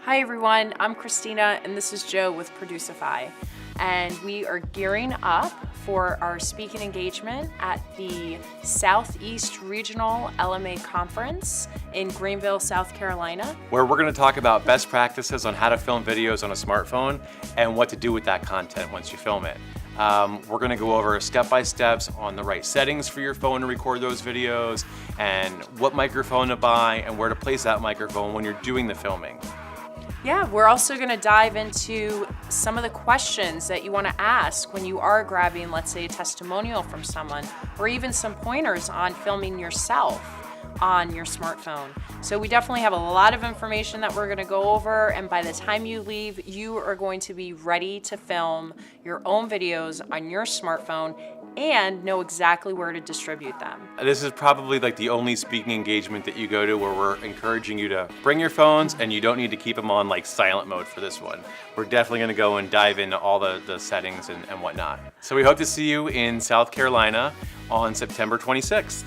Hi everyone, I'm Christina and this is Joe with Producify. And we are gearing up for our speaking engagement at the Southeast Regional LMA Conference in Greenville, South Carolina. Where we're going to talk about best practices on how to film videos on a smartphone and what to do with that content once you film it. We're going to go over step-by-steps on the right settings for your phone to record those videos, and what microphone to buy and where to place that microphone when you're doing the filming. Yeah, we're also going to dive into some of the questions that you want to ask when you are grabbing, let's say, a testimonial from someone, or even some pointers on filming yourself on your smartphone. So we definitely have a lot of information that we're going to go over, and by the time you leave, you are going to be ready to film your own videos on your smartphone and know exactly where to distribute them. This is probably like the only speaking engagement that you go to where we're encouraging you to bring your phones, and you don't need to keep them on like silent mode for this one. We're definitely going to go and dive into all the settings and whatnot. So we hope to see you in South Carolina on September 26th.